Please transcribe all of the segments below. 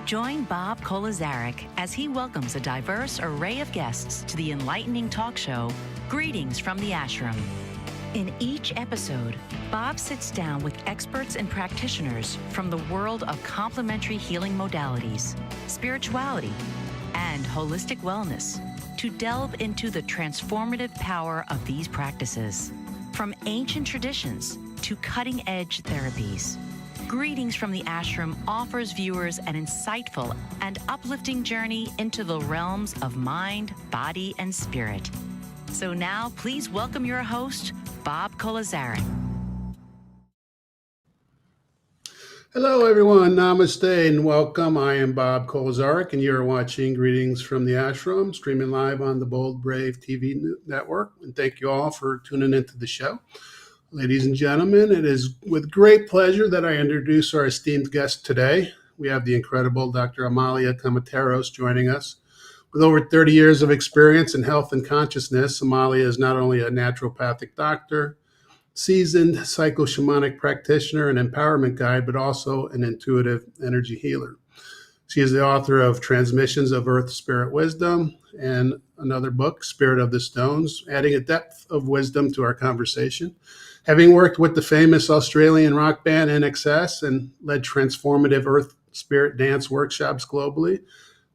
Join Bob Kolazarik as he welcomes a diverse array of guests to the enlightening talk show, Greetings from the Ashram. In each episode, Bob sits down with experts and practitioners from the world of complementary healing modalities, spirituality, and holistic wellness to delve into the transformative power of these practices. From ancient traditions to cutting-edge therapies, Greetings from the Ashram offers viewers an insightful and uplifting journey into the realms of mind, body, and spirit. So now, please welcome your host, Bob Kolazarik. Hello, everyone. Namaste and welcome. I am Bob Kolazarik, and you're watching Greetings from the Ashram, streaming live on the Bold Brave TV network. And thank you all for tuning into the show. Ladies and gentlemen, it is with great pleasure that I introduce our esteemed guest today. We have the incredible Dr. Amalia Camateros joining us. With over 30 years of experience in health and consciousness, Amalia is not only a naturopathic doctor, seasoned psycho-shamanic practitioner and empowerment guide, but also an intuitive energy healer. She is the author of Transmissions of Earth Spirit Wisdom and another book, Spirit of the Stones, adding a depth of wisdom to our conversation. Having worked with the famous Australian rock band INXS and led transformative Earth Spirit dance workshops globally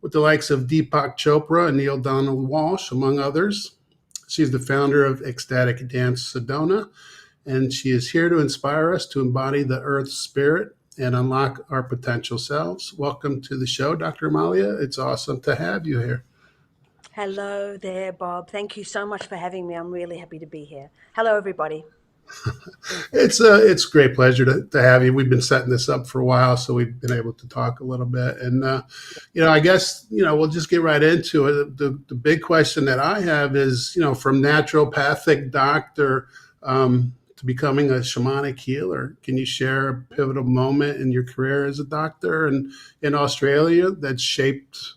with the likes of Deepak Chopra and Neil Donald Walsh, among others. She's the founder of Ecstatic Dance Sedona, and she is here to inspire us to embody the Earth Spirit and unlock our potential selves. Welcome to the show, Dr. Amalia. It's awesome to have you here. Hello there, Bob. Thank you so much for having me. I'm really happy to be here. Hello, everybody. It's a great pleasure to have you. We've been setting this up for a while, so we've been able to talk a little bit. And, I guess, we'll just get right into it. The big question that I have is, from naturopathic doctor to becoming a shamanic healer, can you share a pivotal moment in your career as a doctor and in Australia that shaped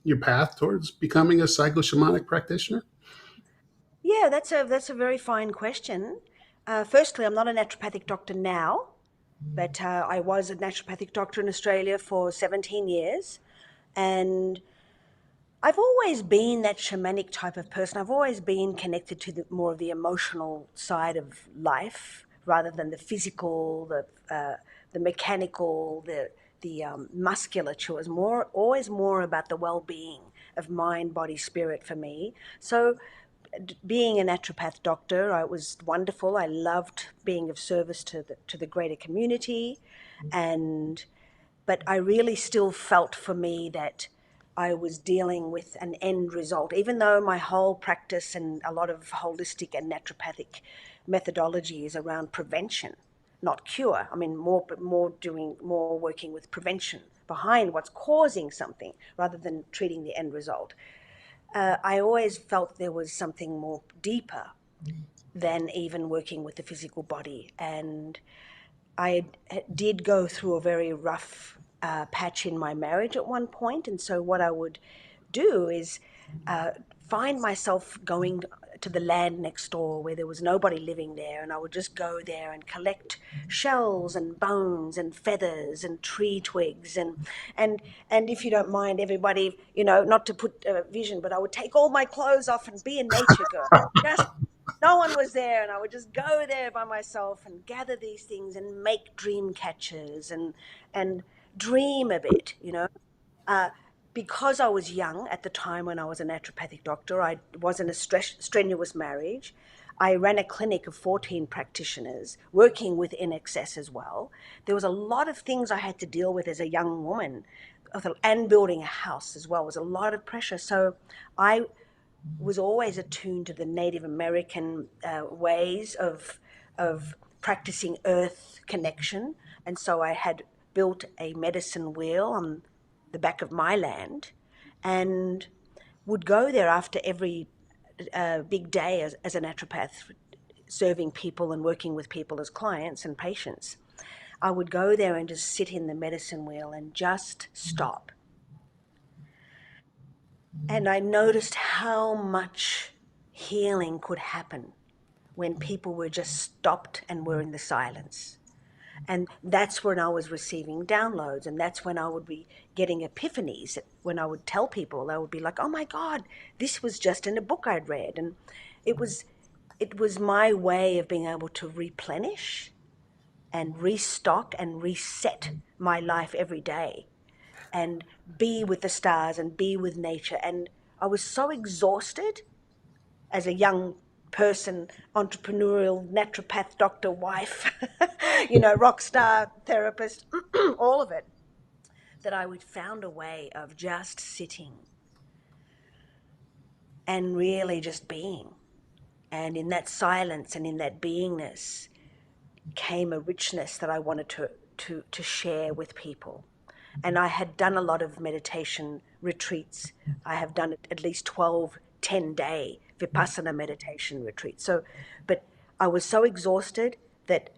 your path towards becoming a psycho-shamanic practitioner? Yeah, that's a very fine question. Firstly, I'm not a naturopathic doctor now, but I was a naturopathic doctor in Australia for 17 years. And I've always been that shamanic type of person. I've always been connected to more of the emotional side of life rather than the physical, the mechanical, the musculature. It was always more about the well-being of mind, body, spirit for me. So being a naturopath doctor, it was wonderful. I loved being of service to the greater community, but I really still felt for me that I was dealing with an end result, even though my whole practice and a lot of holistic and naturopathic methodology is around prevention, not cure. I mean, more working with prevention behind what's causing something rather than treating the end result. I always felt there was something more deeper than even working with the physical body. And I did go through a very rough patch in my marriage at one point. And so what I would do is find myself going to the land next door where there was nobody living there, and I would just go there and collect shells and bones and feathers and tree twigs and if you don't mind, everybody, not to put vision, but I would take all my clothes off and be a nature girl. Just no one was there, and I would just go there by myself and gather these things and make dream catchers and dream a bit, because I was young at the time when I was a naturopathic doctor. I was in a strenuous marriage. I ran a clinic of 14 practitioners working with INXS as well. There was a lot of things I had to deal with as a young woman, and building a house as well was a lot of pressure. So I was always attuned to the Native American ways of practicing earth connection. And so I had built a medicine wheel on the back of my land and would go there after every big day as a naturopath, serving people and working with people as clients and patients. I would go there and just sit in the medicine wheel and just stop. And I noticed how much healing could happen when people were just stopped and were in the silence. And that's when I was receiving downloads, and that's when I would be getting epiphanies. When I would tell people, they would be like, "Oh my God, this was just in a book I'd read." And it was it was my way of being able to replenish and restock and reset my life every day and be with the stars and be with nature. And I was so exhausted as a young person, entrepreneurial, naturopath, doctor, wife, rock star, therapist, all of it, that I would found a way of just sitting and really just being. And in that silence and in that beingness came a richness that I wanted to share with people. And I had done a lot of meditation retreats. I have done at least 12 10-day Vipassana meditation retreats. But I was so exhausted that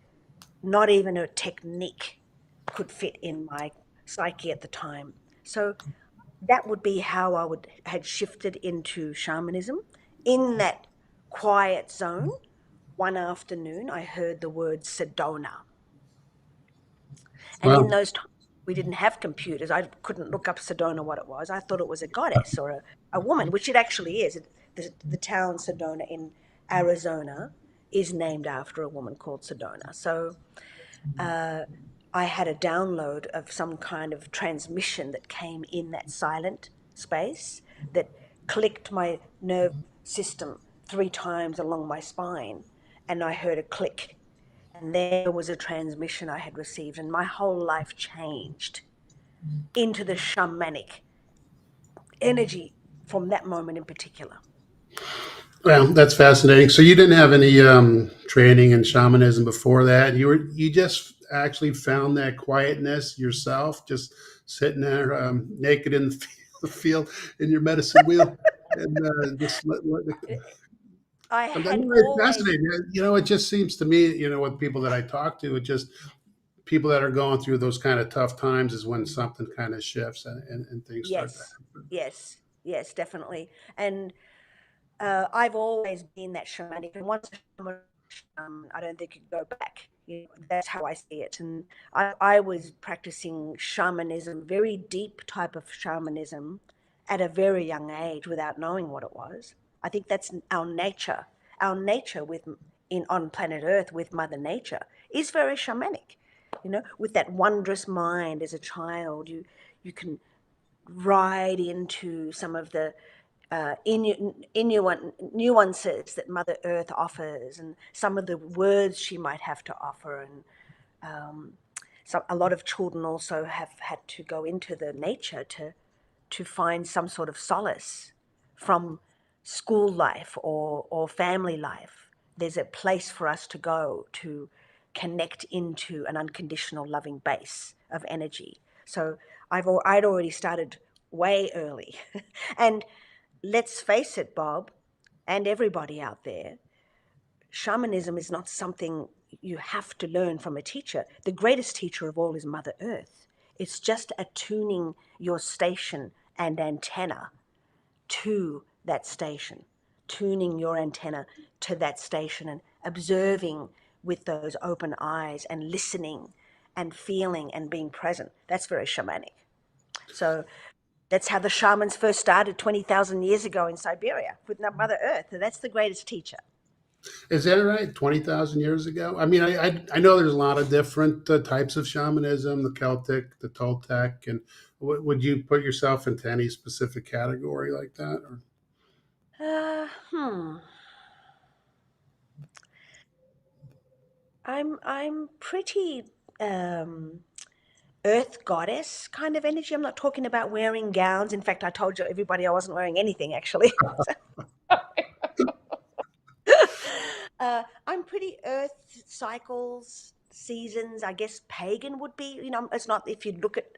not even a technique could fit in my psyche at the time. So that would be how had shifted into shamanism. In that quiet zone, one afternoon, I heard the word Sedona. And in Wow. those times, we didn't have computers. I couldn't look up Sedona what it was. I thought it was a goddess or a woman, which it actually is. The town Sedona in Arizona is named after a woman called Sedona. So I had a download of some kind of transmission that came in that silent space that clicked my nerve system 3 times along my spine. And I heard a click. And there was a transmission I had received, and my whole life changed into the shamanic energy from that moment in particular. Well, that's fascinating. So you didn't have any training in shamanism before that. You just actually found that quietness yourself, just sitting there naked in the field in your medicine wheel, and just let the I I'm had very always, fascinated. It just seems to me, with people that I talk to, it just people that are going through those kind of tough times is when something kind of shifts and things start to yes, happen. yes, yes, definitely. And I've always been that shamanic, and once a shaman, I don't think you go back. That's how I see it. And I was practicing shamanism, very deep type of shamanism, at a very young age without knowing what it was. I think that's our nature. Our nature on planet Earth with Mother Nature is very shamanic. With that wondrous mind as a child, you can ride into some of the nuances that Mother Earth offers, and some of the words she might have to offer. And a lot of children also have had to go into the nature to find some sort of solace from school life or family life. There's a place for us to go to connect into an unconditional loving base of energy. So I'd already started way early. And let's face it, Bob, and everybody out there, shamanism is not something you have to learn from a teacher. The greatest teacher of all is Mother Earth. It's just attuning your station and antenna to that station, tuning your antenna to that station and observing with those open eyes and listening and feeling and being present. That's very shamanic. So that's how the shamans first started 20,000 years ago in Siberia with Mother Earth. And that's the greatest teacher. Is that right? 20,000 years ago? I mean, I know there's a lot of different types of shamanism, the Celtic, the Toltec, and would you put yourself into any specific category like that? Or? Uh, hmm. I'm pretty um, earth goddess kind of energy. I'm not talking about wearing gowns. In fact, I told you everybody I wasn't wearing anything actually. I'm pretty earth cycles, seasons. I guess pagan would be, it's not if you look at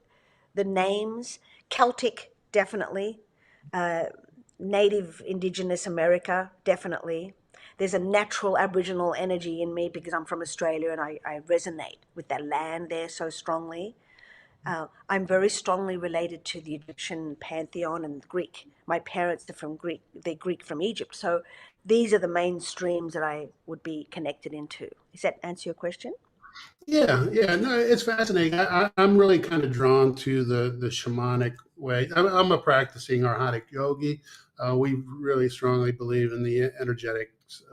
the names. Celtic, definitely. Uh, Native Indigenous America, definitely. There's a natural Aboriginal energy in me because I'm from Australia and I resonate with that land there so strongly. I'm very strongly related to the Egyptian pantheon and Greek. My parents are from Greek, they're Greek from Egypt. So these are the main streams that I would be connected into. Does that answer your question? Yeah, no, it's fascinating. I'm really kind of drawn to the shamanic way. I'm a practicing arhatic yogi. We really strongly believe in the energetics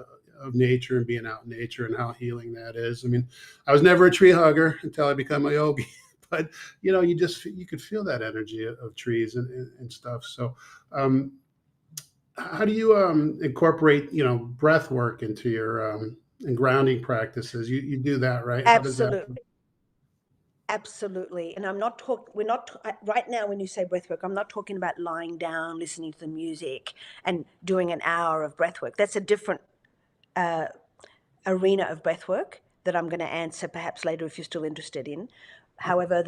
of nature and being out in nature and how healing that is. I mean, I was never a tree hugger until I became a yogi, but you could feel that energy of trees and stuff. So, um, how do you incorporate breath work into your and grounding practices? You do that, right? How does that? Absolutely. Absolutely. And I'm not talking, we're not, right now, when you say breath work, I'm not talking about lying down, listening to the music and doing an hour of breath work. That's a different arena of breath work that I'm going to answer perhaps later if you're still interested in. However,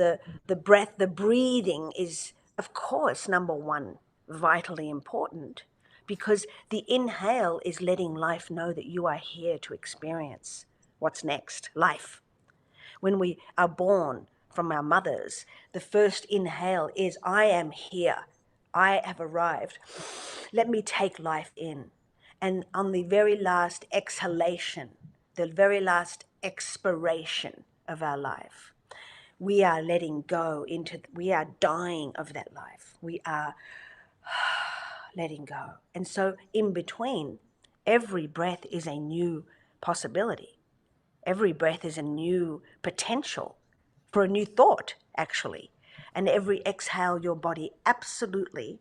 the breath, the breathing is, of course, number one, vitally important, because the inhale is letting life know that you are here to experience what's next, life. When we are born from our mothers, the first inhale is, I am here. I have arrived. Let me take life in. And on the very last exhalation, the very last expiration of our life, we are letting go we are dying of that life. We are letting go. And so in between, every breath is a new possibility. Every breath is a new potential for a new thought, actually. And every exhale, your body absolutely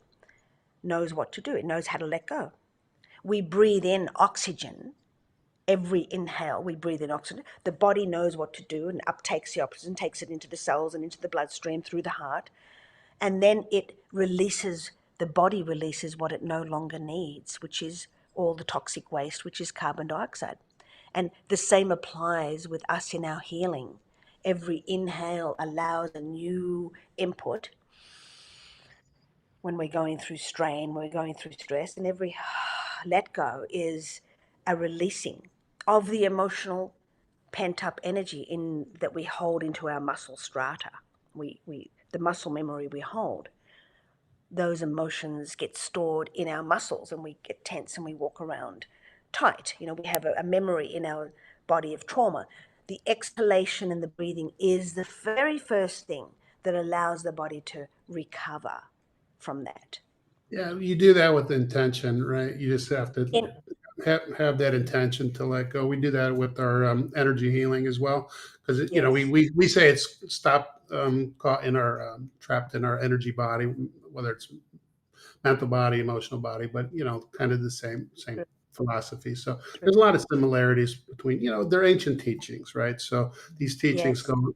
knows what to do. It knows how to let go. We breathe in oxygen. Every inhale, we breathe in oxygen. The body knows what to do and uptakes the oxygen, takes it into the cells and into the bloodstream through the heart. And then the body releases what it no longer needs, which is all the toxic waste, which is carbon dioxide. And the same applies with us in our healing. Every inhale allows a new input when we're going through strain, when we're going through stress, and every let go is a releasing of the emotional pent up energy that we hold into our muscle strata. The muscle memory we hold, those emotions get stored in our muscles and we get tense and we walk around tight. We have a memory in our body of trauma. The exhalation and the breathing is the very first thing that allows the body to recover from that. Yeah, you do that with intention, right? You just have to In have that intention to let go. We do that with our energy healing as well, because Yes, we say it's stop caught in our trapped in our energy body, whether it's mental body, emotional body, but kind of the same true, philosophy. So true. there's a lot of similarities between they're ancient teachings, right? So these teachings Yes. go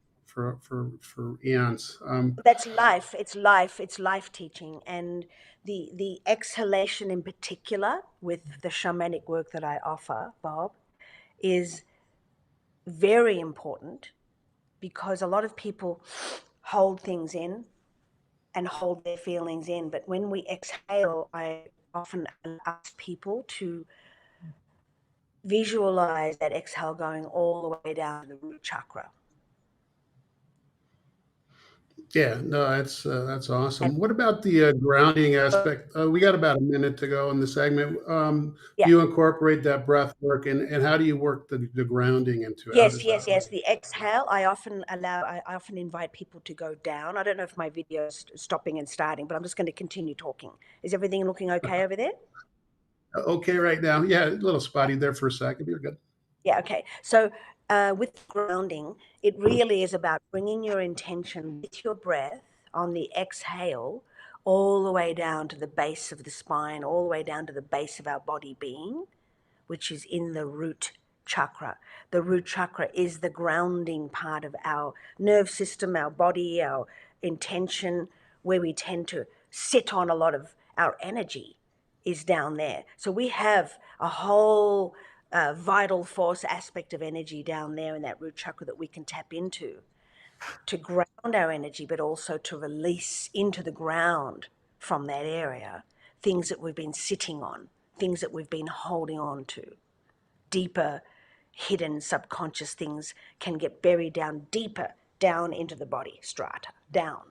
for eons. That's life. It's life. It's life teaching. And the exhalation in particular with the shamanic work that I offer, Bob, is very important because a lot of people hold things in and hold their feelings in. But when we exhale, I often ask people to visualize that exhale going all the way down to the root chakra. Yeah, no, that's And awesome. What about the grounding aspect? We got about a minute to go in the segment. Do yeah, you incorporate that breath work, and how do you work the grounding into it? How yes, does that yes, work? yes. The exhale, I often invite people to go down. I don't know if my video is stopping and starting, but I'm just going to continue talking. Is everything looking okay over there? Okay, right now, yeah, a little spotty there for a second. You're good. Yeah, okay. So with grounding, it really is about bringing your intention with your breath on the exhale all the way down to the base of the spine, all the way down to the base of our body being, which is in the root chakra. The root chakra is the grounding part of our nerve system, our body, our intention, where we tend to sit on a lot of our energy is down there. So we have a whole vital force aspect of energy down there in that root chakra that we can tap into to ground our energy, but also to release into the ground from that area things that we've been sitting on, things that we've been holding on to. Deeper, hidden, subconscious things can get buried down deeper, down into the body strata, down.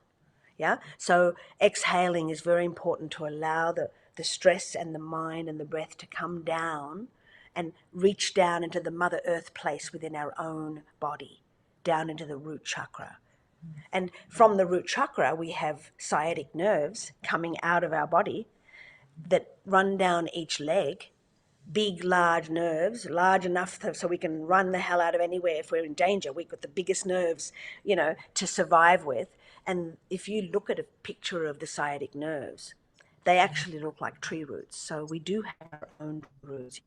Yeah. So exhaling is very important to allow the stress and the mind and the breath to come down and reach down into the Mother Earth place within our own body, down into the root chakra. And from the root chakra, we have sciatic nerves coming out of our body that run down each leg, big, large nerves, large enough so we can run the hell out of anywhere if we're in danger. We've got the biggest nerves, to survive with. And if you look at a picture of the sciatic nerves, they actually look like tree roots. So we do have our own roots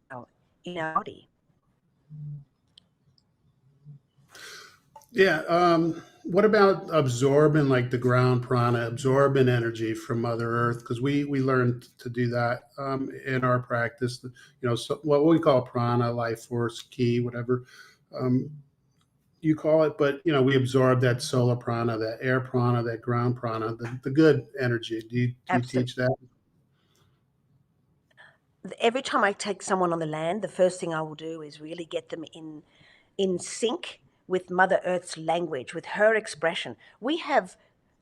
in our body. Yeah. What about absorbing like the ground prana, absorbing energy from Mother Earth? Because we learned to do that in our practice. So what we call prana, life force, ki, whatever um, you call it. But we absorb that solar prana, that air prana, that ground prana, the good energy. Do you teach that? Every time I take someone on the land, the first thing I will do is really get them in sync with Mother Earth's language, with her expression. We have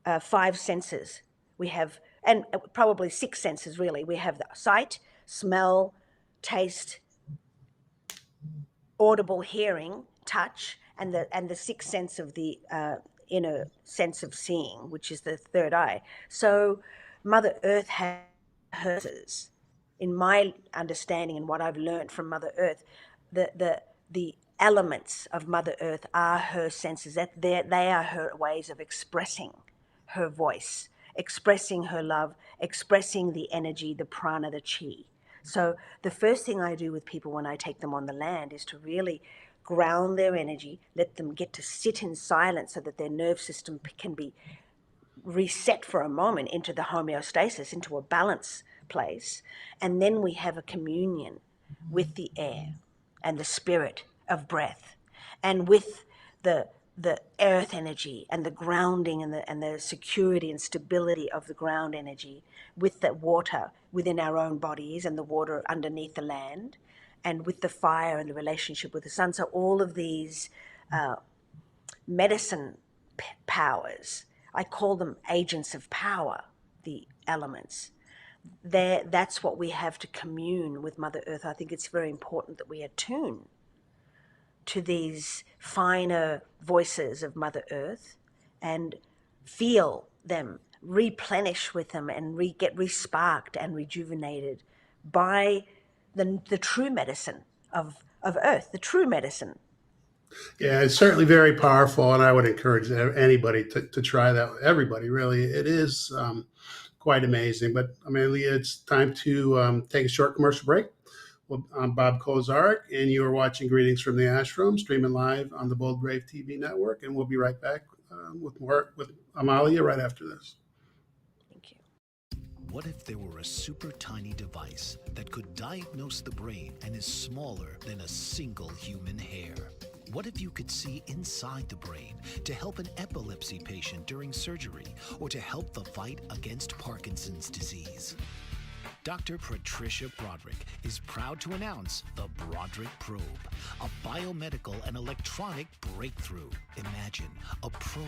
5 senses. We have, and probably 6 senses really. We have the sight, smell, taste, audible hearing, touch, and the 6th sense of the inner sense of seeing, which is the third eye. So Mother Earth has hers. In my understanding and what I've learned from Mother Earth, the elements of Mother Earth are her senses. That they are her ways of expressing her voice, expressing her love, expressing the energy, the prana, the chi. So the first thing I do with people when I take them on the land is to really ground their energy, let them get to sit in silence so that their nerve system can be reset for a moment into the homeostasis, into a balance place. And then we have a communion with the air and the spirit of breath, and with the earth energy and the grounding and the security and stability of the ground energy, with the water within our own bodies and the water underneath the land, and with the fire and the relationship with the sun. So all of these medicine powers, I call them agents of power, the elements. That's what we have to commune with Mother Earth. I think it's very important that we attune to these finer voices of Mother Earth and feel them, replenish with them, and get re-sparked and rejuvenated by the true medicine of Earth, the true medicine. Yeah, it's certainly very powerful, and I would encourage anybody to try that. Everybody, really, it is quite amazing. But Amelia, it's time to take a short commercial break. Well, I'm Bob Kozarek, and you are watching Greetings from the Ashram, streaming live on the Bold Brave TV network, and we'll be right back with more with Amalia right after this. Thank you. What if there were a super tiny device that could diagnose the brain and is smaller than a single human hair? What if you could see inside the brain to help an epilepsy patient during surgery or to help the fight against Parkinson's disease? Dr. Patricia Broderick is proud to announce the Broderick Probe, a biomedical and electronic breakthrough. Imagine a probe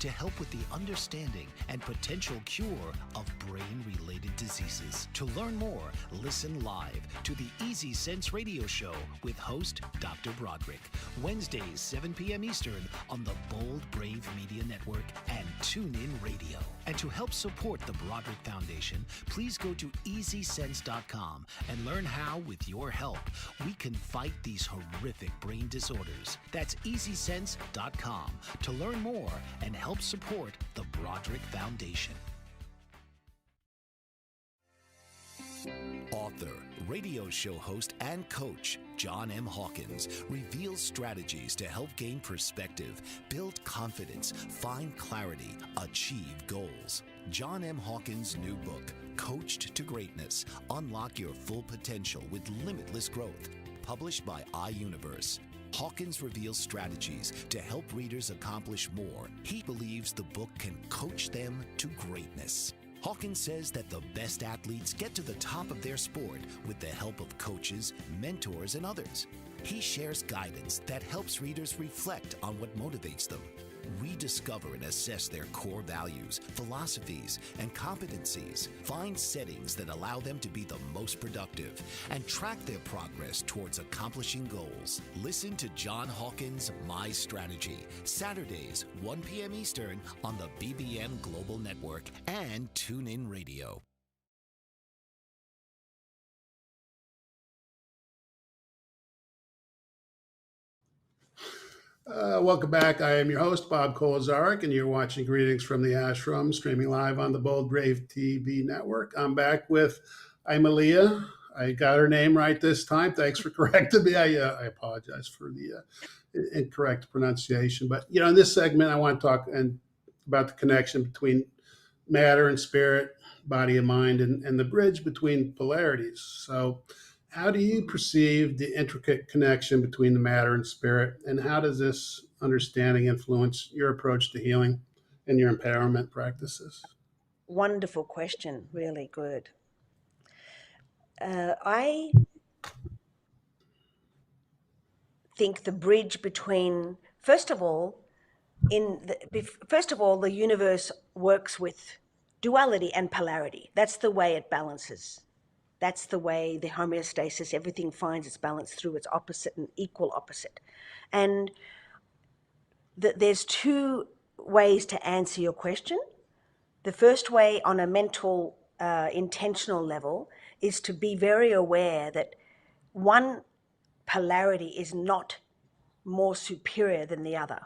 to help with the understanding and potential cure of brain-related diseases. To learn more, listen live to the Easy Sense radio show with host Dr. Broderick, Wednesdays 7 p.m. Eastern on the Bold Brave Media Network and TuneIn Radio. And to help support the Broderick Foundation, please go to EasySense.com and learn how, with your help, we can fight these horrific brain disorders. That's EasySense.com to learn more and help support the Broderick Foundation. Author, radio show host, and coach John M. Hawkins reveals strategies to help gain perspective, build confidence, find clarity, achieve goals. John M. Hawkins' new book, Coached to Greatness, Unlock Your Full Potential with Limitless Growth, published by iUniverse. Hawkins reveals strategies to help readers accomplish more. He believes the book can coach them to greatness. Hawkins says that the best athletes get to the top of their sport with the help of coaches, mentors, and others. He shares guidance that helps readers reflect on what motivates them. Rediscover and assess their core values, philosophies, and competencies. Find settings that allow them to be the most productive and track their progress towards accomplishing goals. Listen to John Hawkins' My Strategy, Saturdays, 1 p.m. Eastern on the BBM Global Network and TuneIn Radio. Welcome back. I am your host, Bob Kolazarek, and you're watching Greetings from the Ashram, streaming live on the Bold Brave TV network. I'm back with Amalia. I got her name right this time. Thanks for correcting me. I apologize for the incorrect pronunciation. But, in this segment, I want to talk about the connection between matter and spirit, body and mind, and the bridge between polarities. So, how do you perceive the intricate connection between the matter and spirit, and how does this understanding influence your approach to healing and your empowerment practices? Wonderful question. Really good. I think the bridge between, first of all, the universe works with duality and polarity. That's the way it balances. That's the way the homeostasis, everything finds its balance through its opposite and equal opposite. And there's two ways to answer your question. The first way, on a mental, intentional level, is to be very aware that one polarity is not more superior than the other.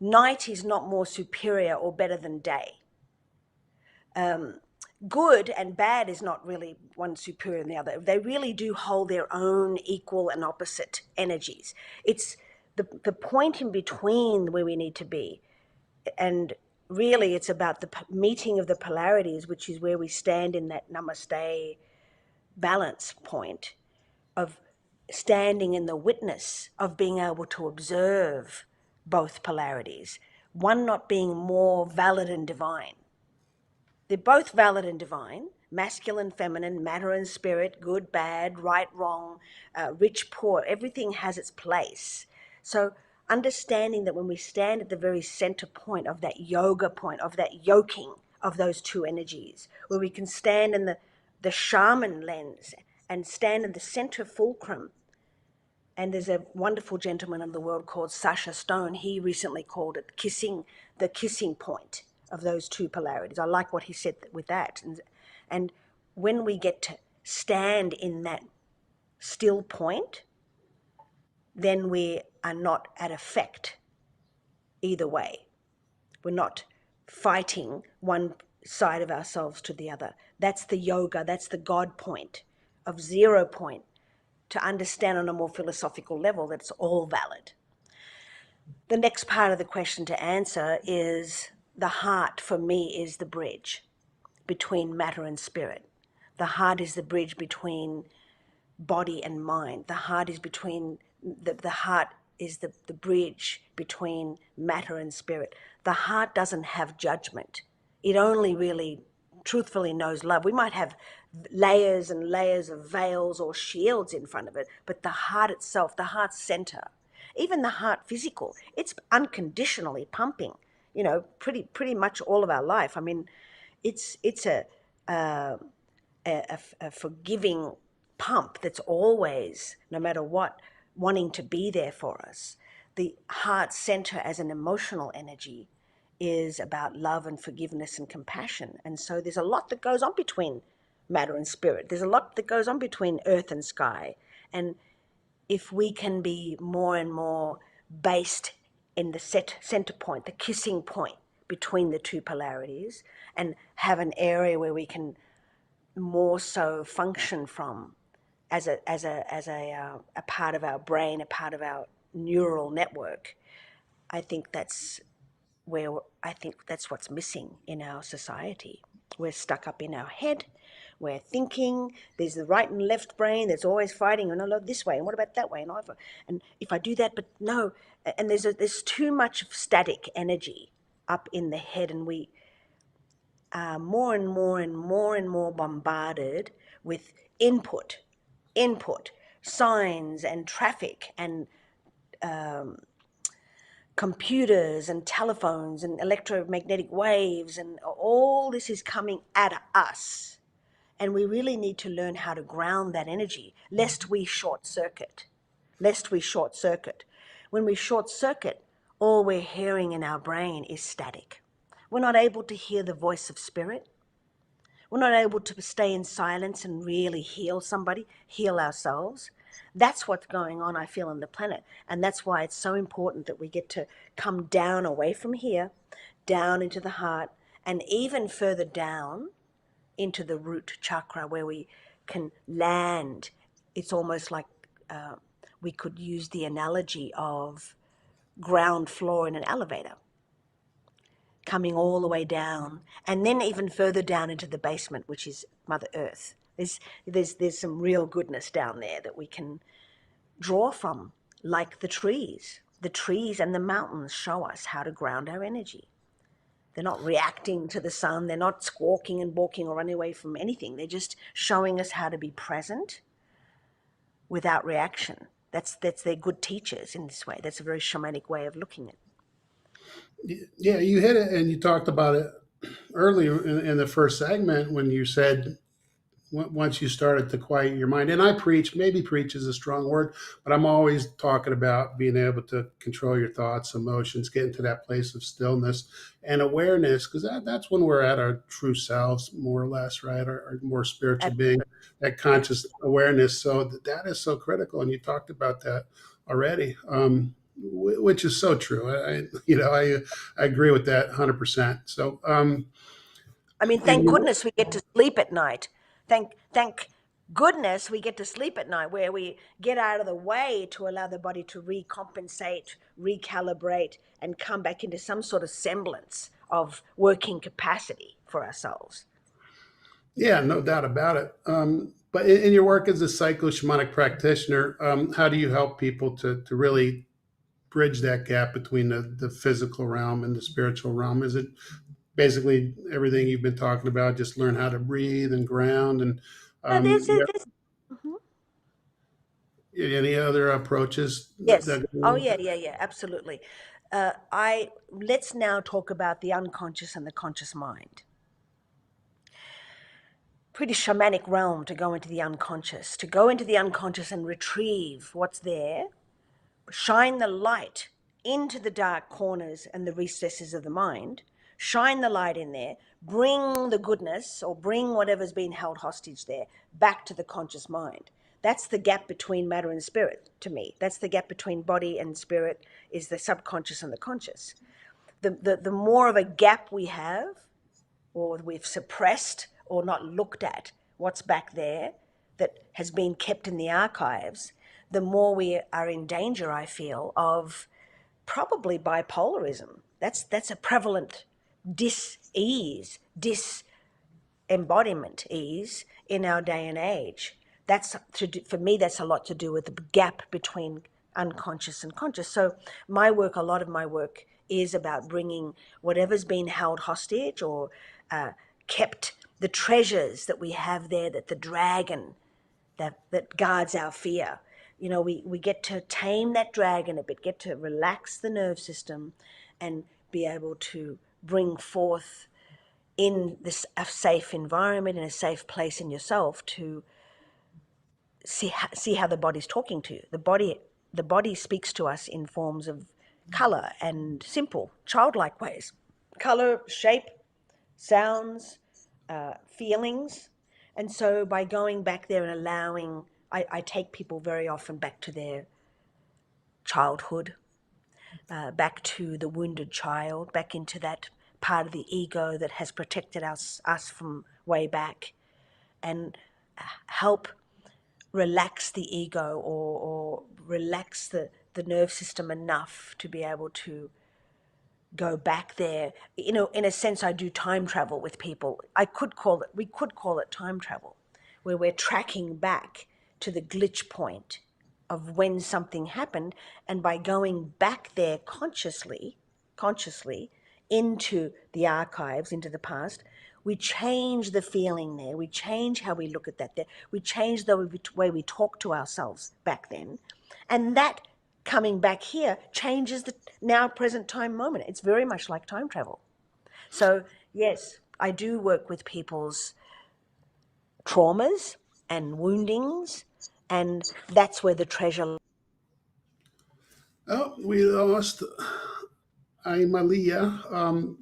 Night is not more superior or better than day. Good and bad is not really one superior than the other. They really do hold their own equal and opposite energies. It's the point in between where we need to be. And really, it's about the meeting of the polarities, which is where we stand in that namaste balance point of standing in the witness of being able to observe both polarities, one not being more valid and divine. They're both valid and divine, masculine, feminine, matter and spirit, good, bad, right, wrong, rich, poor. Everything has its place. So understanding that when we stand at the very center point of that yoga point, of that yoking of those two energies, where we can stand in the shaman lens and stand in the center fulcrum. And there's a wonderful gentleman in the world called Sasha Stone. He recently called it the kissing point of those two polarities. I like what he said with that. And when we get to stand in that still point, then we are not at effect either way. We're not fighting one side of ourselves to the other. That's the yoga, that's the God point of 0 point, to understand on a more philosophical level that it's all valid. The next part of the question to answer is the heart, for me, is the bridge between matter and spirit. The heart is the bridge between body and mind. The heart is between the heart is the bridge between matter and spirit. The heart doesn't have judgment. It only really truthfully knows love. We might have layers and layers of veils or shields in front of it, but the heart itself, the heart center, even the heart physical, it's unconditionally pumping, pretty much all of our life. I mean, it's a forgiving pump that's always, no matter what, wanting to be there for us. The heart center as an emotional energy is about love and forgiveness and compassion. And so there's a lot that goes on between matter and spirit. There's a lot that goes on between earth and sky. And if we can be more and more based in the center point, the kissing point between the two polarities, and have an area where we can more so function from as a part of our brain, a part of our neural network, I think that's what's missing in our society. We're stuck up in our head. We're thinking. There's the right and left brain that's always fighting. And I love this way. And what about that way? And if I do that, but no. And there's too much static energy up in the head, and we are more and more and more and more bombarded with input, signs and traffic and computers and telephones and electromagnetic waves, and all this is coming at us. And we really need to learn how to ground that energy, lest we short circuit. When we short circuit, all we're hearing in our brain is static. We're not able to hear the voice of spirit. We're not able to stay in silence and really heal somebody, heal ourselves. That's what's going on, I feel, on the planet. And that's why it's so important that we get to come down away from here, down into the heart, and even further down into the root chakra, where we can land. It's almost like we could use the analogy of ground floor in an elevator, coming all the way down, and then even further down into the basement, which is Mother Earth. There's some real goodness down there that we can draw from, like the trees. The trees and the mountains show us how to ground our energy. They're not reacting to the sun. They're not squawking and balking or running away from anything. They're just showing us how to be present without reaction. That's their good teachers in this way. That's a very shamanic way of looking at it. Yeah, you hit it, and you talked about it earlier in the first segment when you said once you started to quiet your mind. And I preach, maybe preach is a strong word, but I'm always talking about being able to control your thoughts, emotions, get into that place of stillness and awareness, because that's when we're at our true selves, more or less, right? Our more spiritual being, that conscious awareness. So that is so critical. And you talked about that already. Which is so true. I agree with that 100%. So, I mean, thank goodness we get to sleep at night. Thank goodness we get to sleep at night, where we get out of the way to allow the body to recompensate, recalibrate, and come back into some sort of semblance of working capacity for ourselves. yeah, no doubt about it. But in your work as a psycho-shamanic practitioner, how do you help people to really bridge that gap between the physical realm and the spiritual realm? Is it basically everything you've been talking about, just learn how to breathe and ground, and There's Mhm. any other approaches Yes. that go Oh, along with yeah, absolutely. I Let's now talk about the unconscious and the conscious mind. Pretty shamanic realm to go into the unconscious, and retrieve what's there, shine the light into the dark corners and the recesses of the mind, shine the light in there, bring the goodness or bring whatever's been held hostage there back to the conscious mind. That's the gap between matter and spirit to me. That's the gap between body and spirit, is the subconscious and the conscious. The more of a gap we have, or we've suppressed or not looked at what's back there that has been kept in the archives, the more we are in danger, I feel, of probably bipolarism. That's a prevalent dis-ease, disembodiment ease in our day and age. For me, that's a lot to do with the gap between unconscious and conscious. So a lot of my work is about bringing whatever's been held hostage or kept, the treasures that we have there, that the dragon that guards our fear. We get to tame that dragon a bit, get to relax the nerve system and be able to bring forth in a safe environment, in a safe place in yourself, to see how the body's talking to you. The body speaks to us in forms of color and simple, childlike ways. Color, shape, sounds, feelings. And so by going back there and allowing, I take people very often back to their childhood, back to the wounded child, back into that part of the ego that has protected us from way back, and help relax the ego, or relax the nerve system enough to be able to go back there. In a sense, I do time travel with people. We could call it time travel, where we're tracking back to the glitch point of when something happened, and by going back there consciously into the archives, into the past, we change the feeling there, we change how we look at that there, we change the way we talk to ourselves back then, and that coming back here changes the now present time moment. It's very much like time travel. So yes, I do work with people's traumas and woundings, and that's where the treasure. Oh, we lost Amalia,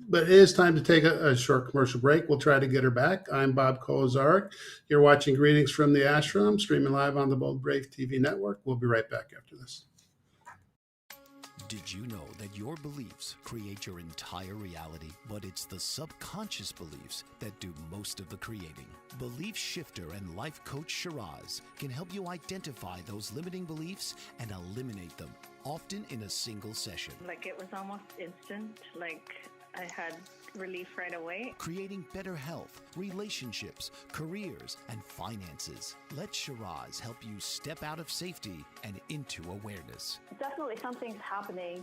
but it is time to take a short commercial break. We'll try to get her back. I'm Bob Kozarek. You're watching Greetings from the Ashram, streaming live on the Bold Brave TV network. We'll be right back after this. Did you know that your beliefs create your entire reality, but it's the subconscious beliefs that do most of the creating? Belief shifter and life coach Shiraz can help you identify those limiting beliefs and eliminate them, often in a single session. Like it was almost instant, like I had relief right away. Creating better health, relationships, careers, and finances. Let Shiraz help you step out of safety and into awareness. Definitely something's happening.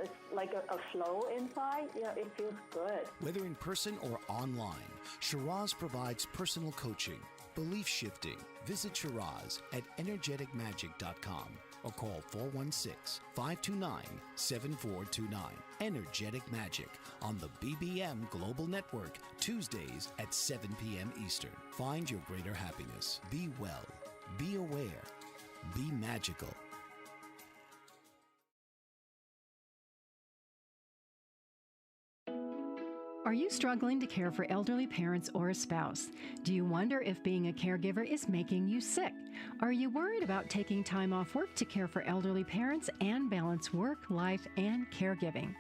It's like a flow inside. You know, it feels good. Whether in person or online, Shiraz provides personal coaching, belief shifting. Visit Shiraz at energeticmagic.com or call 416-529-7429. Energetic Magic on the BBM Global Network, Tuesdays at 7 p.m. Eastern. Find your greater happiness. Be well. Be aware. Be magical. Are you struggling to care for elderly parents or a spouse? Do you wonder if being a caregiver is making you sick? Are you worried about taking time off work to care for elderly parents and balance work, life, and caregiving?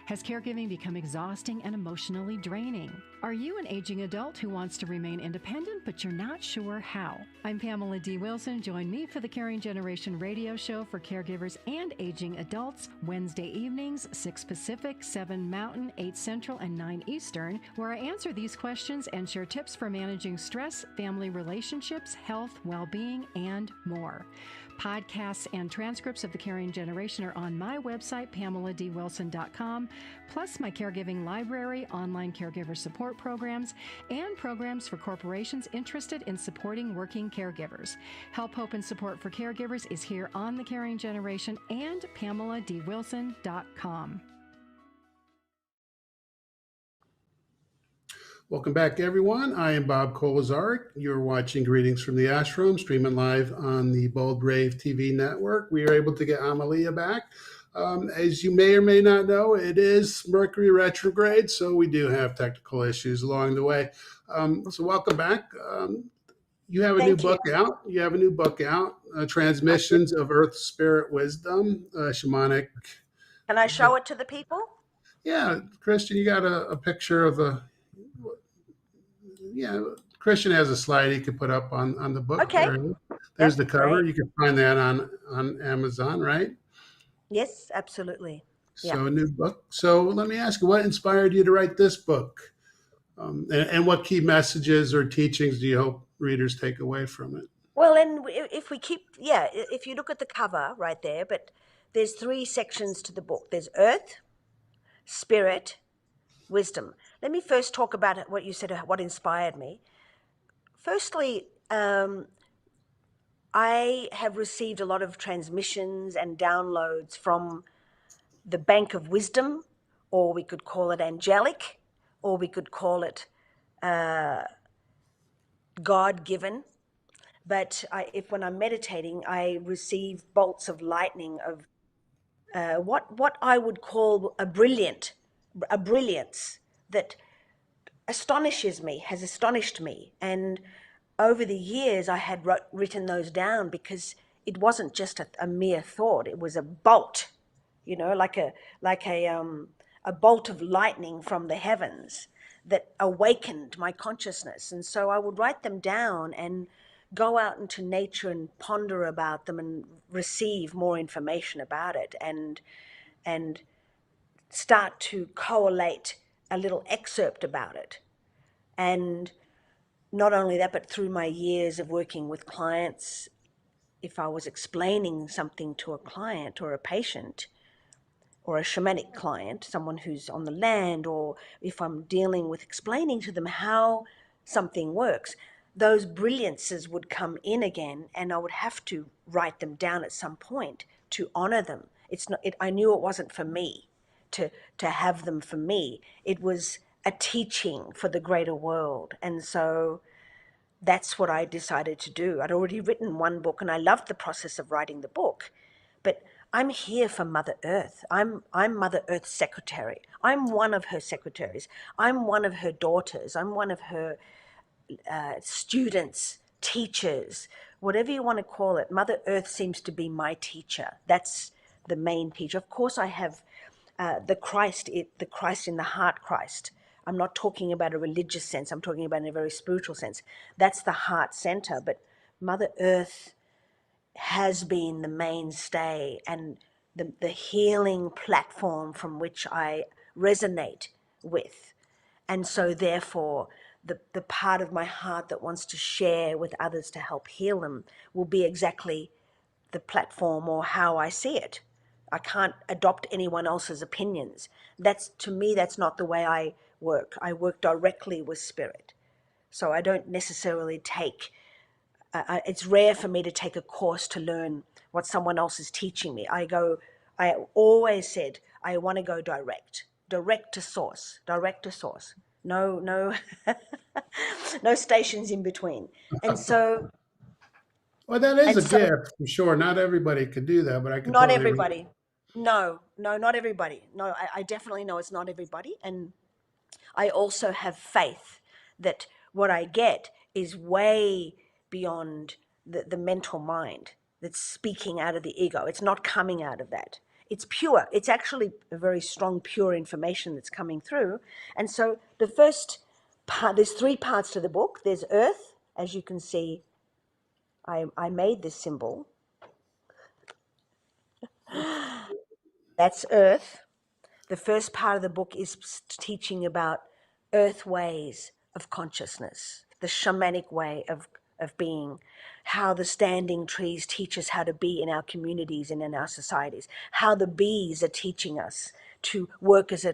Has caregiving become exhausting and emotionally draining? Are you an aging adult who wants to remain independent, but you're not sure how? I'm Pamela D. Wilson. Join me for the Caring Generation radio show for caregivers and aging adults, Wednesday evenings, 6 Pacific, 7 Mountain, 8 Central, and 9 Eastern, where I answer these questions and share tips for managing stress, family relationships, health, well-being, and more. Podcasts and transcripts of The Caring Generation are on my website, PamelaDWilson.com, plus my caregiving library, online caregiver support programs, and programs for corporations interested in supporting working caregivers. Help, hope, and support for caregivers is here on The Caring Generation and PamelaDWilson.com. Welcome back, everyone. I am Bob Kozarek. You're watching Greetings from the Ashram, streaming live on the Bold Brave TV network. We are able to get Amalia back. As you may or may not know, it is Mercury retrograde, so we do have technical issues along the way. So welcome back. You have a new book out. You have a new book out, Transmissions of Earth Spirit Wisdom, Shamanic. Can I show it to the people? Yeah, Christian, you got a picture of a... Yeah, Christian has a slide he could put up on the book. Okay. There's the cover. Great. You can find that on Amazon, right? Yes, absolutely. So a new book. So let me ask you, what inspired you to write this book? And what key messages or teachings do you hope readers take away from it? Well, and if you look at the cover right there, but there's 3 sections to the book. There's earth, spirit, wisdom. Let me first talk about what you said, what inspired me. Firstly, I have received a lot of transmissions and downloads from the bank of wisdom, or we could call it angelic, or we could call it God-given. But when I'm meditating, I receive bolts of lightning of what I would call a brilliance that has astonished me. And over the years, I had written those down because it wasn't just a mere thought. It was a bolt, like a bolt of lightning from the heavens that awakened my consciousness. And so I would write them down and go out into nature and ponder about them and receive more information about it and start to collate a little excerpt about it. And not only that, but through my years of working with clients, if I was explaining something to a client or a patient or a shamanic client, someone who's on the land, or if I'm dealing with explaining to them how something works, those brilliances would come in again, and I would have to write them down at some point to honor them, It's not. I knew it wasn't for me to have them for me. It was a teaching for the greater world, and so that's what I decided to do. I'd already written one book, and I loved the process of writing the book, but I'm here for Mother Earth. I'm Mother Earth's secretary. I'm one of her secretaries. I'm one of her daughters. I'm one of her students, teachers, whatever you want to call it. Mother Earth seems to be my teacher. That's the main teacher. Of course, I have the Christ in the heart Christ. I'm not talking about a religious sense. I'm talking about in a very spiritual sense. That's the heart center. But Mother Earth has been the mainstay and the healing platform from which I resonate with. And so therefore, the part of my heart that wants to share with others to help heal them will be exactly the platform or how I see it. I can't adopt anyone else's opinions. To me, that's not the way I work. I work directly with spirit. So I don't necessarily take, it's rare for me to take a course to learn what someone else is teaching me. I always said, I want to go direct to source. No, no stations in between. And so, Well, that is and a so gift for sure. Not everybody could do that, but I could not totally relate. everybody. No, not everybody. No, I definitely know it's not everybody. And I also have faith that what I get is way beyond the mental mind that's speaking out of the ego. It's not coming out of that. It's pure. It's actually a very strong, pure information that's coming through. And so the first part, there's three parts to the book. There's earth, as you can see, I made this symbol. That's earth. The first part of the book is teaching about earth ways of consciousness, the shamanic way of being, how the standing trees teach us how to be in our communities and in our societies, how the bees are teaching us to work as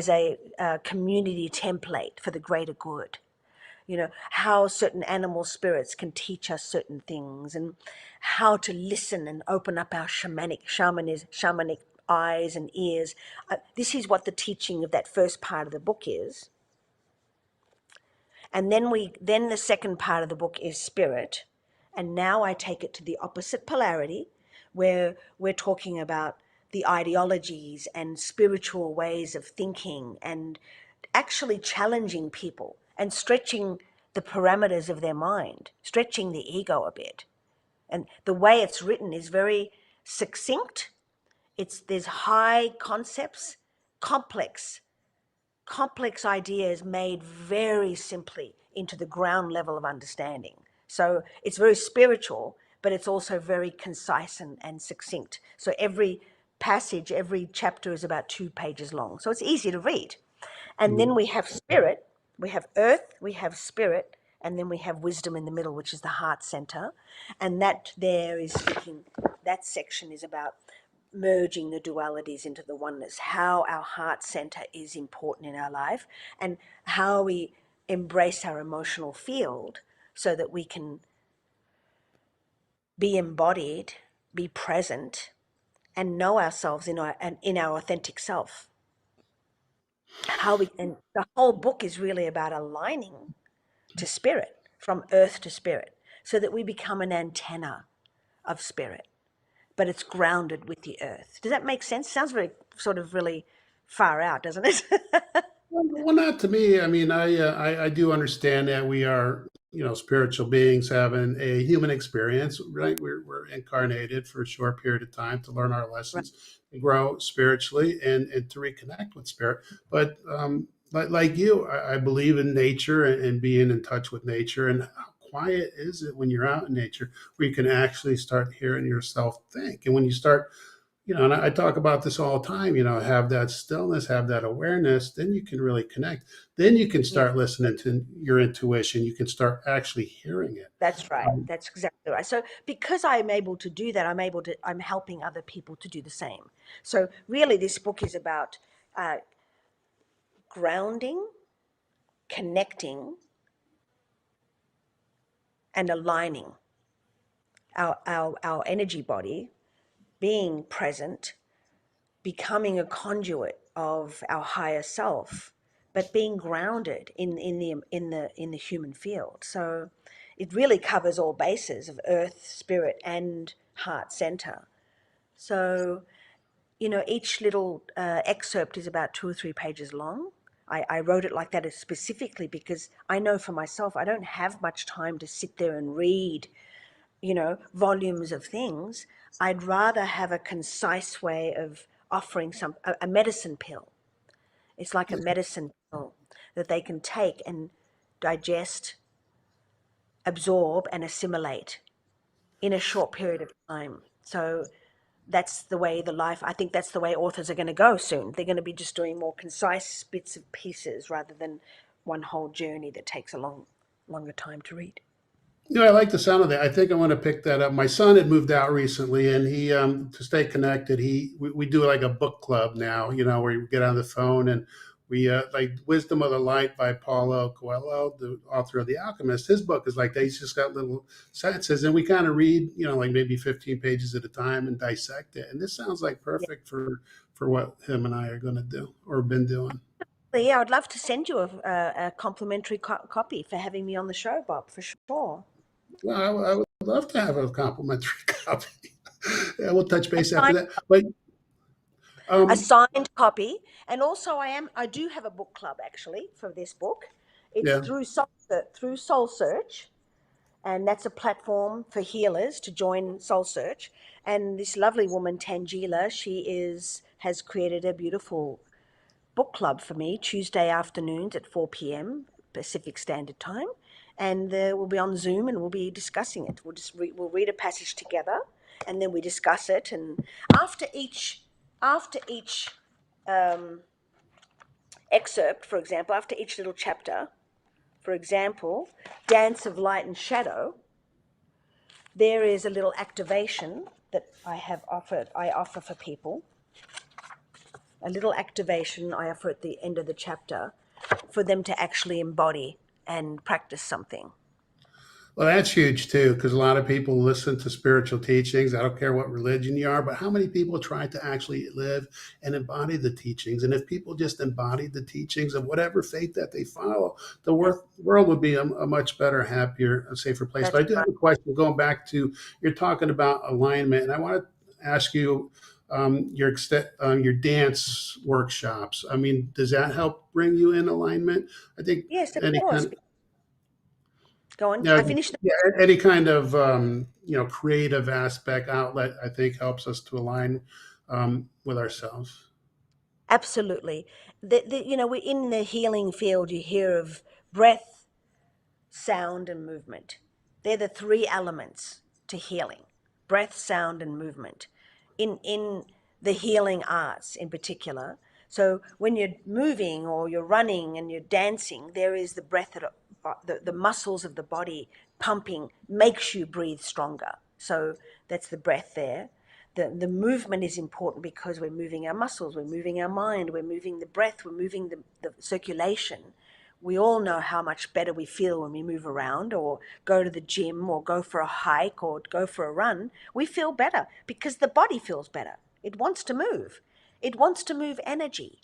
a community template for the greater good. How certain animal spirits can teach us certain things, and how to listen and open up our shamanic eyes and ears. This is what the teaching of that first part of the book is. And then the second part of the book is spirit. And now I take it to the opposite polarity, where we're talking about the ideologies and spiritual ways of thinking and actually challenging people and stretching the parameters of their mind, stretching the ego a bit. And the way it's written is very succinct. There's high concepts, complex ideas made very simply into the ground level of understanding. So it's very spiritual, but it's also very concise and succinct. So every passage, every chapter is about 2 pages long. So it's easy to read. And then we have spirit, we have earth, we have spirit, and then we have wisdom in the middle, which is the heart center. And that section is about merging the dualities into the oneness, how our heart center is important in our life, and how we embrace our emotional field so that we can be embodied, be present, and know ourselves in our authentic self. And the whole book is really about aligning to spirit, from earth to spirit, so that we become an antenna of spirit, but it's grounded with the earth. Does that make sense? Sounds very sort of really far out, doesn't it? Well, not to me. I mean, I do understand that we are, spiritual beings having a human experience, right? We're incarnated for a short period of time to learn our Right. lessons and grow spiritually and to reconnect with spirit. But like you, I believe in nature and being in touch with nature. And how quiet is it when you're out in nature where you can actually start hearing yourself think? And when you start, and I talk about this all the time, have that stillness, have that awareness, then you can really connect. Then you can Yeah, start listening to your intuition. You can start actually hearing it. that's right. Um, That's exactly right. So because I'm able to do that, I'm helping other people to do the same. So really this book is about uh, grounding, connecting, and aligning our energy body, being present, becoming a conduit of our higher self, but being grounded in the human field. So it really covers all bases of earth, spirit, and heart center. So, each little excerpt is about 2 or 3 pages long. I wrote it like that specifically because I know for myself I don't have much time to sit there and read, volumes of things. I'd rather have a concise way of offering a medicine pill. It's like a medicine pill that they can take and digest, absorb, and assimilate in a short period of time. So that's the way I think that's the way authors are going to go soon. They're going to be just doing more concise bits of pieces rather than one whole journey that takes a longer time to read. I like the sound of that. I think I want to pick that up. My son had moved out recently, and he, to stay connected, we do like a book club now. Where you get on the phone and we like Wisdom of the Light by Paulo Coelho, the author of The Alchemist. His book is like that. He's just got little sentences, and we kind of read, like maybe 15 pages at a time and dissect it. And this sounds like Yeah. perfect for what him and I are going to do or been doing. But yeah, I'd love to send you a complimentary copy for having me on the show, Bob, for sure. Well, I would love to have a complimentary copy. Yeah, we'll touch A base after signed, that. But a um, signed copy, and also I do have a book club actually for this book. It's yeah, through Soul Search, and that's a platform for healers to join Soul Search. And this lovely woman Tangela, has created a beautiful book club for me Tuesday afternoons at 4 p.m. Pacific Standard Time, and we'll be on Zoom and we'll be discussing it. We'll read a passage together, and then we discuss it. And after each excerpt, for example, after each little chapter, for example, Dance of Light and Shadow, there is a little activation that I offer for people. A little activation I offer at the end of the chapter for them to actually embody and practice something. well, that's huge too, because a lot of people listen to spiritual teachings. I don't care what religion you are, but how many people try to actually live and embody the teachings? And if people just embodied the teachings of whatever faith that they follow, the world would be a much better, happier, safer place. That's But I do have right. a question going back to you're talking about alignment, and I want to ask you your dance workshops. I mean, does that help bring you in alignment? I think Yes, of any course. kind. Go on. Yeah, I finished. yeah, any kind of creative aspect outlet, I think, helps us to align with ourselves. Absolutely. We're in the healing field. You hear of breath, sound, and movement. They're the three elements to healing: breath, sound, and movement. In the healing arts, in particular. So when you're moving or you're running and you're dancing, there is the breath that the muscles of the body pumping makes you breathe stronger. So that's the breath there. The movement is important because we're moving our muscles, we're moving our mind, we're moving the breath, we're moving the circulation. We all know how much better we feel when we move around or go to the gym or go for a hike or go for a run. We feel better because the body feels better. It wants to move. It wants to move energy.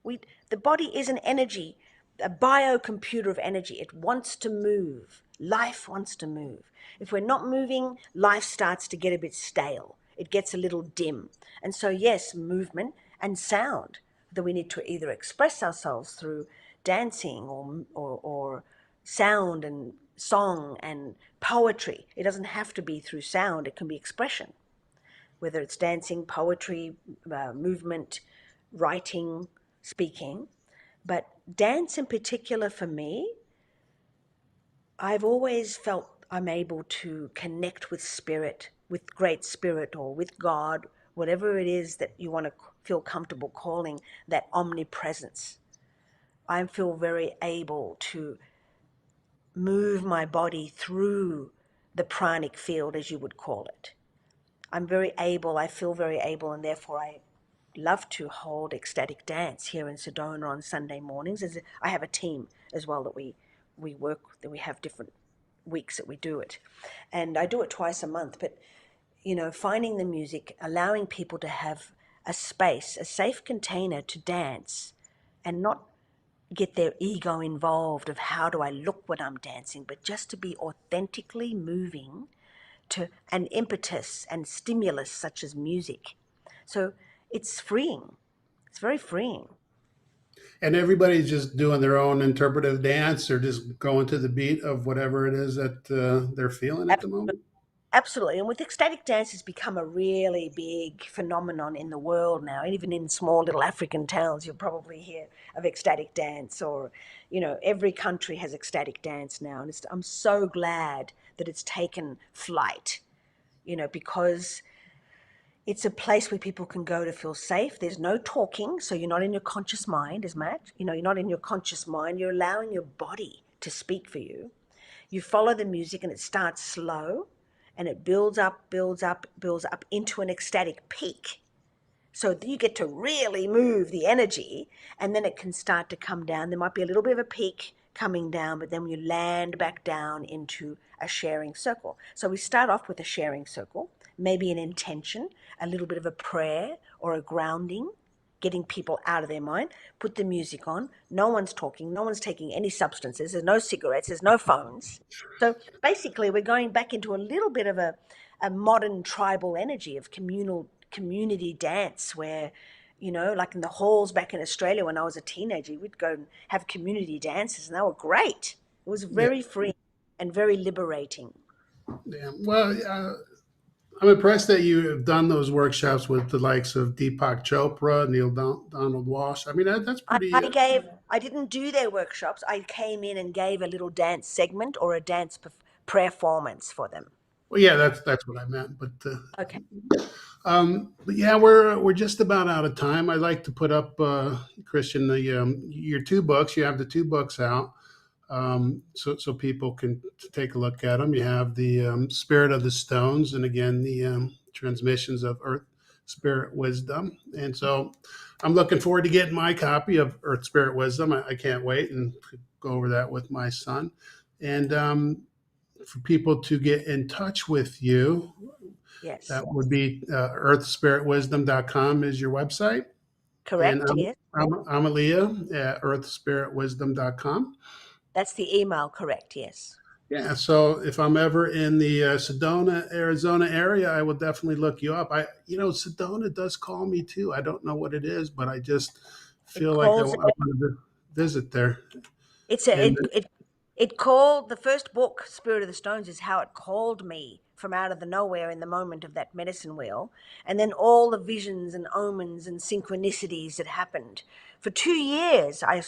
The body is an energy, a biocomputer of energy. It wants to move. Life wants to move. If we're not moving, life starts to get a bit stale. It gets a little dim. And so, yes, movement and sound, that we need to either express ourselves through dancing or sound and song and poetry. It doesn't have to be through sound, it can be expression, whether it's dancing, poetry, movement, writing, speaking. But dance in particular for me, I've always felt I'm able to connect with spirit, with great spirit, or with God, whatever it is that you want to feel comfortable calling that omnipresence. I feel very able to move my body through the pranic field, as you would call it. I feel very able, and therefore I love to hold ecstatic dance here in Sedona on Sunday mornings. I have a team as well that we work, that we have different weeks that we do it. And I do it twice a month, but finding the music, allowing people to have a space, a safe container to dance and not get their ego involved of how do I look when I'm dancing, but just to be authentically moving to an impetus and stimulus such as music. So it's freeing. It's very freeing. And everybody's just doing their own interpretive dance or just going to the beat of whatever it is that they're feeling at the moment. Absolutely. And with ecstatic dance, it's become a really big phenomenon in the world now. Even in small little African towns, you'll probably hear of ecstatic dance, or, every country has ecstatic dance now. And I'm so glad that it's taken flight, because it's a place where people can go to feel safe. There's no talking, so you're not in your conscious mind as much. You're not in your conscious mind. You're allowing your body to speak for you. You follow the music and it starts slow and it builds up, builds up, builds up into an ecstatic peak. So you get to really move the energy, and then it can start to come down. There might be a little bit of a peak coming down, but then you land back down into a sharing circle. So we start off with a sharing circle, maybe an intention, a little bit of a prayer or a grounding, getting people out of their mind, put the music on. No one's talking, no one's taking any substances, there's no cigarettes, there's no phones. So basically we're going back into a little bit of a modern tribal energy of community dance where, like in the halls back in Australia when I was a teenager, we'd go and have community dances and they were great. It was Yeah. very free and very liberating. Yeah. Well, I'm impressed that you have done those workshops with the likes of Deepak Chopra, Donald Walsh. I mean, that's pretty. I didn't do their workshops. I came in and gave a little dance segment or a dance performance for them. Well, yeah, that's what I meant. But Okay. but yeah, we're just about out of time. I'd like to put up, Christian, the your two books. You have the two books out, so people can take a look at them. You have the Spirit of the Stones, and again the Transmissions of Earth Spirit Wisdom. And so I'm looking forward to getting my copy of Earth Spirit Wisdom. I can't wait and go over that with my son. And for people to get in touch with you, Yes. that would be earthspiritwisdom.com is your website. Correct. And Yes. Amalia at earthspiritwisdom.com. That's the email. Correct. Yes. Yeah. So if I'm ever in the Sedona, Arizona area, I will definitely look you up. Sedona does call me too. I don't know what it is, but I just feel like I want to visit there. It called the first book, Spirit of the Stones, is how it called me from out of the nowhere in the moment of that medicine wheel. And then all the visions and omens and synchronicities that happened. For 2 years, I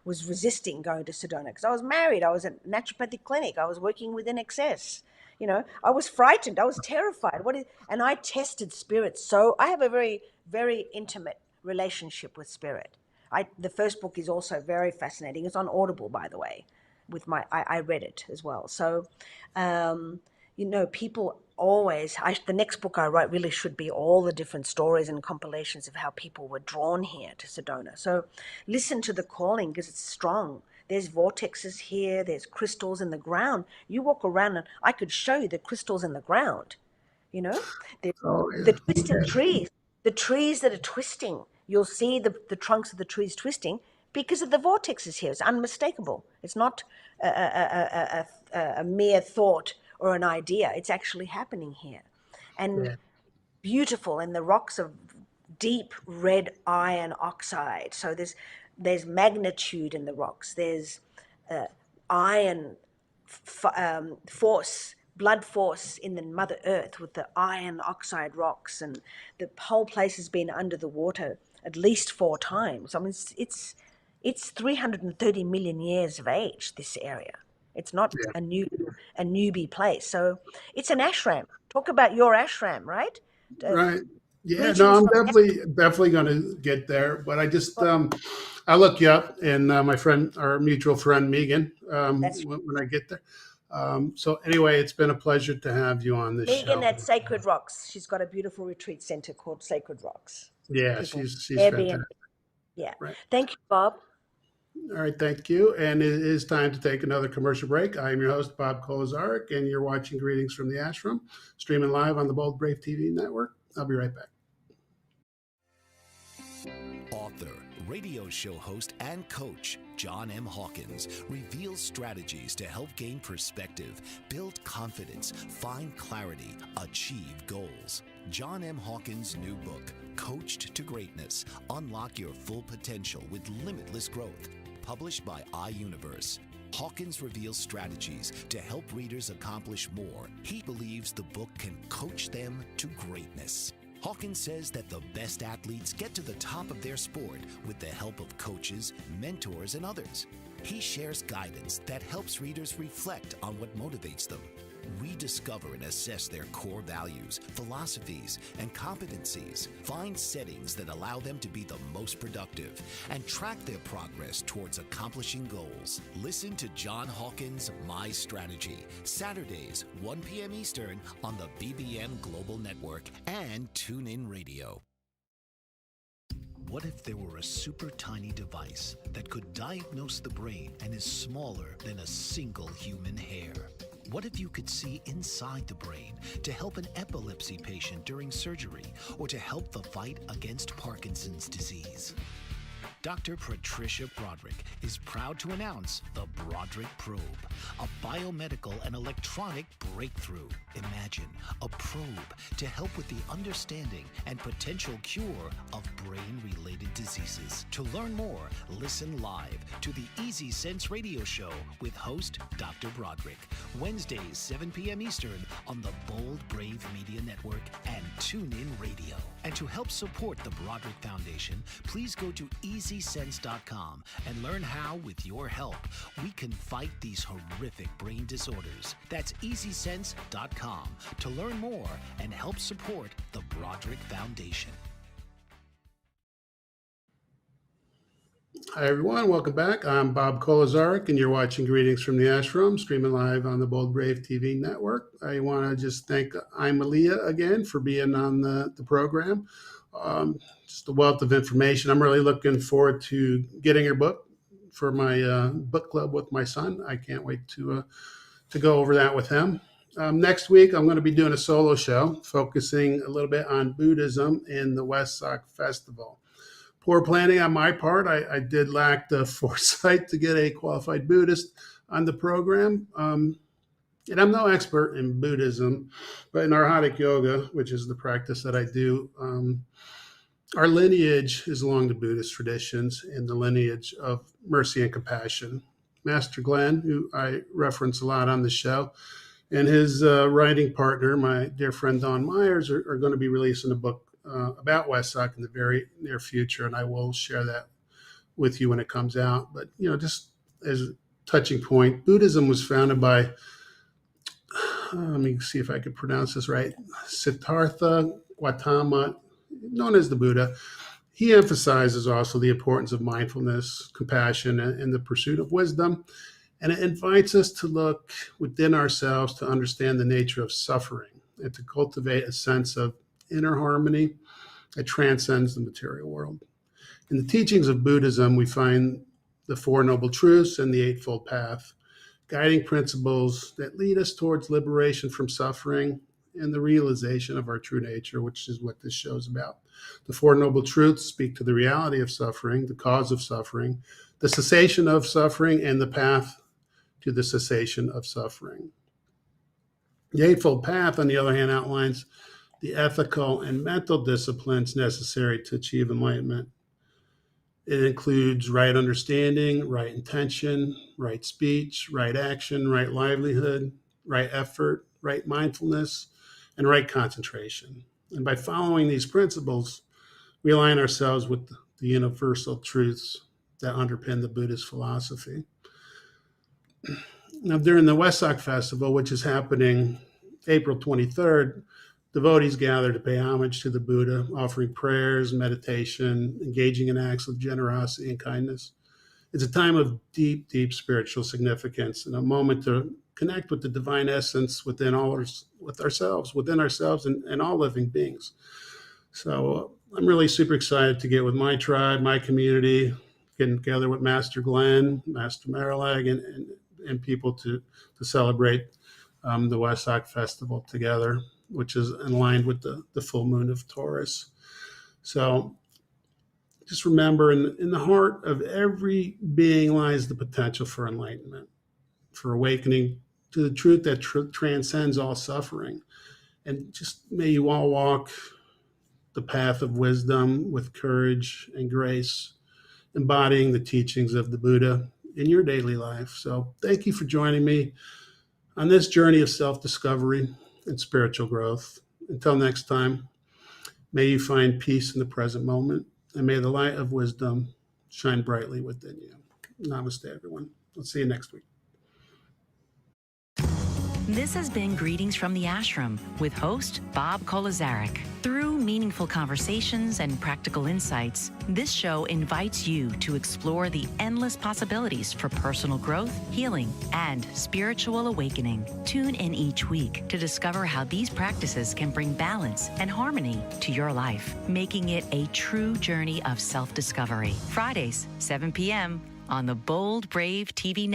was resisting going to Sedona because I was married. I was at a naturopathic clinic. I was working with NXS. I was frightened. I was terrified. And I tested spirit. So I have a very, very intimate relationship with spirit. The first book is also very fascinating. It's on Audible, by the way. I read it as well. So, people always, the next book I write really should be all the different stories and compilations of how people were drawn here to Sedona. So listen to the calling because it's strong. There's vortexes here. There's crystals in the ground. You walk around and I could show you the crystals in the ground, the twisted trees, the trees that are twisting. You'll see the trunks of the trees twisting because of the vortexes here. It's unmistakable. It's not a mere thought or an idea. It's actually happening here. And beautiful, and the rocks of deep red iron oxide. So there's magnitude in the rocks. There's iron force, blood force in the Mother Earth with the iron oxide rocks, and the whole place has been under the water at least 4 times. I mean, it's 330 million years of age, this area. It's not a newbie place. So it's an ashram. Talk about your ashram, right? Right. Yeah, no, I'm definitely going to get there. But I just, I look you up, and my friend, our mutual friend, Megan, when I get there. So anyway, it's been a pleasure to have you on this show. Megan at Sacred Rocks. She's got a beautiful retreat center called Sacred Rocks. Yeah, she's fantastic. Yeah. Right. Thank you, Bob. All right, thank you. And it is time to take another commercial break. I am your host, Bob Kolazarek, and you're watching Greetings from the Ashram, streaming live on the Bold Brave TV network. I'll be right back. Author, radio show host, and coach John M. Hawkins reveals strategies to help gain perspective, build confidence, find clarity, achieve goals. John M. Hawkins' new book, Coached to Greatness, Unlock Your Full Potential with Limitless Growth, published by iUniverse. Hawkins reveals strategies to help readers accomplish more. He believes the book can coach them to greatness. Hawkins says that the best athletes get to the top of their sport with the help of coaches, mentors, and others. He shares guidance that helps readers reflect on what motivates them, rediscover and assess their core values, philosophies, and competencies, find settings that allow them to be the most productive, and track their progress towards accomplishing goals. Listen to John Hawkins' My Strategy, Saturdays, 1 p.m. Eastern on the BBM Global Network and TuneIn Radio. What if there were a super tiny device that could diagnose the brain and is smaller than a single human hair? What if you could see inside the brain to help an epilepsy patient during surgery or to help the fight against Parkinson's disease? Dr. Patricia Broderick is proud to announce the Broderick Probe, a biomedical and electronic breakthrough. Imagine a probe to help with the understanding and potential cure of brain-related diseases. To learn more, listen live to the Easy Sense radio show with host Dr. Broderick, Wednesdays, 7 p.m. Eastern on the Bold Brave Media Network and TuneIn Radio. And to help support the Broderick Foundation, please go to EasySense.com and learn how, with your help, we can fight these horrific brain disorders. That's EasySense.com to learn more and help support the Broderick Foundation. Hi, everyone. Welcome back. I'm Bob Kolazarek, and you're watching Greetings from the Ashram, streaming live on the Bold Brave TV network. I want to just thank Amalia again for being on the program. Just a wealth of information. I'm really looking forward to getting her book for my book club with my son. I can't wait to go over that with him. Next week, I'm going to be doing a solo show focusing a little bit on Buddhism in the Wesak Festival. Poor planning on my part. I did lack the foresight to get a qualified Buddhist on the program. And I'm no expert in Buddhism, but in Arhatic Yoga, which is the practice that I do, our lineage is along the Buddhist traditions in the lineage of mercy and compassion. Master Glenn, who I reference a lot on the show, and his writing partner, my dear friend Don Myers, are going to be releasing a book about Wesak in the very near future, and I will share that with you when it comes out. But, just as a touching point, Buddhism was founded by, let me see if I could pronounce this right, Siddhartha Gautama, known as the Buddha. He emphasizes also the importance of mindfulness, compassion, and the pursuit of wisdom. And it invites us to look within ourselves to understand the nature of suffering and to cultivate a sense of inner harmony that transcends the material world. In the teachings of Buddhism, we find the Four Noble Truths and the Eightfold Path, guiding principles that lead us towards liberation from suffering and the realization of our true nature, which is what this show is about. The Four Noble Truths speak to the reality of suffering, the cause of suffering, the cessation of suffering, and the path to the cessation of suffering. The Eightfold Path, on the other hand, outlines the ethical and mental disciplines necessary to achieve enlightenment. It includes right understanding, right intention, right speech, right action, right livelihood, right effort, right mindfulness, and right concentration. And by following these principles, we align ourselves with the universal truths that underpin the Buddhist philosophy. Now, during the Wesak Festival, which is happening April 23rd, devotees gather to pay homage to the Buddha, offering prayers, meditation, engaging in acts of generosity and kindness. It's a time of deep, deep spiritual significance and a moment to connect with the divine essence within ourselves and all living beings. So I'm really super excited to get with my tribe, my community, getting together with Master Glenn, Master Marilag, and people to celebrate the Wesak Festival together, which is in line with the full moon of Taurus. So just remember, in the heart of every being lies the potential for enlightenment, for awakening to the truth that transcends all suffering. And just may you all walk the path of wisdom with courage and grace, embodying the teachings of the Buddha in your daily life. So thank you for joining me on this journey of self-discovery and spiritual growth. Until next time, may you find peace in the present moment, and may the light of wisdom shine brightly within you. Namaste, everyone. I'll see you next week. This has been Greetings from the Ashram with host Bob Kolazarik. Through meaningful conversations and practical insights, this show invites you to explore the endless possibilities for personal growth, healing, and spiritual awakening. Tune in each week to discover how these practices can bring balance and harmony to your life, making it a true journey of self-discovery. Fridays, 7 p.m. on the Bold Brave TV network.